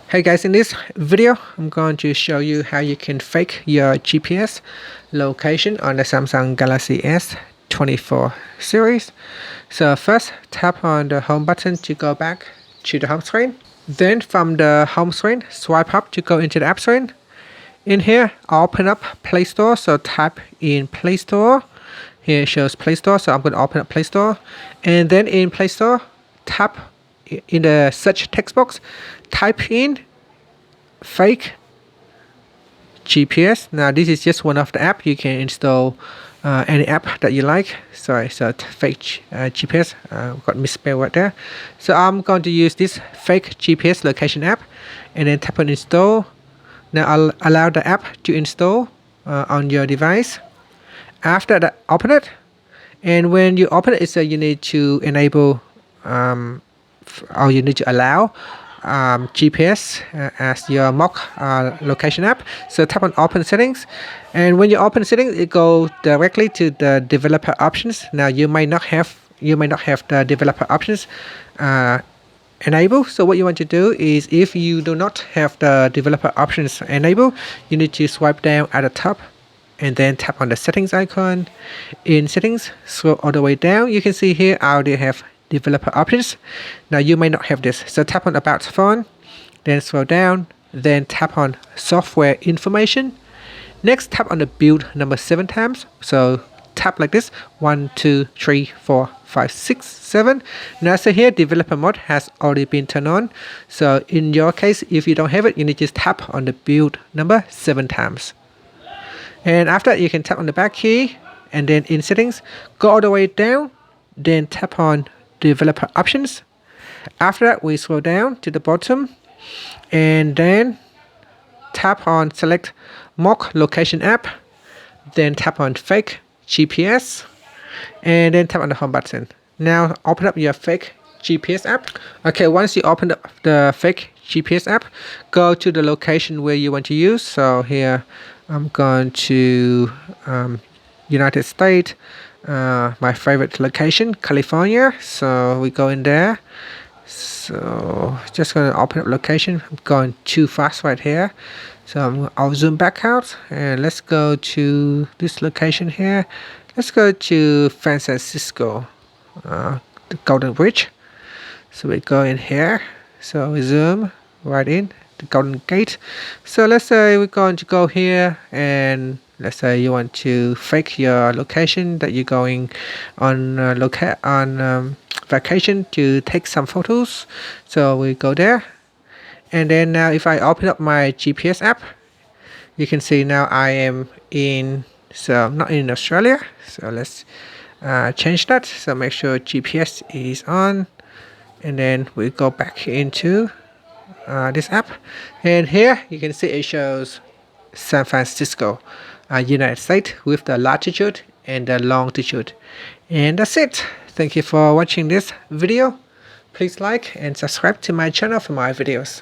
Hey guys, in this video I'm going to show you how you can fake your GPS location on the Samsung Galaxy S24 series. So first tap on the home button to go back to the home screen. Then from the home screen, swipe up to go into the app screen. In here, open up Play Store, so type in Play Store. Here it shows Play Store, so I'm going to open up Play Store. And then in Play Store, tap in the search text box, type in fake GPS. Now this is just one of the app. You can install any app that you like. So fake GPS got misspelled right there. So I'm going to use this fake GPS location app, and then tap on install. Now I'll allow the app to install on your device. After that, open it, and when you open it, you need to enable or you need to allow GPS as your mock location app. So tap on open settings, and when you open settings, it goes directly to the developer options. Now you might not have the developer options enabled. So what you want to do is, if you do not have the developer options enabled, you need to swipe down at the top and then tap on the settings icon. In settings, scroll all the way down. You can see here I already have developer options. Now you may not have this, so tap on about phone, then scroll down, then tap on software information. Next, tap on the build number 7 times. So tap like this: 1 2 3 4 5 6 7. Now so here developer mode has already been turned on. So in your case, if you don't have it, you need to just tap on the build number 7 times. And after that, you can tap on the back key, and then in settings, go all the way down, then tap on developer options. After that, we scroll down to the bottom, and then tap on select mock location app, then tap on fake GPS, and then tap on the home button. Now open up your fake GPS app. Okay, once you open up the fake GPS app, go to the location where you want to use. So here I'm going to United States, my favorite location, California. So we go in there. So just going to open up location. I'm going too fast right here, so I'll zoom back out, and let's go to this location here. Let's go to San Francisco, the Golden Bridge. So we go in here, so we zoom right in the Golden Gate. So let's say we're going to go here, and let's say you want to fake your location that you're going on vacation to take some photos. So we go there, and then now if I open up my GPS app, you can see now I am in, so I'm not in Australia. So let's change that. So make sure GPS is on, and then we go back into this app, and here you can see it shows San Francisco, United States, with the latitude and the longitude. And that's it. Thank you for watching this video. Please like and subscribe to my channel for more videos.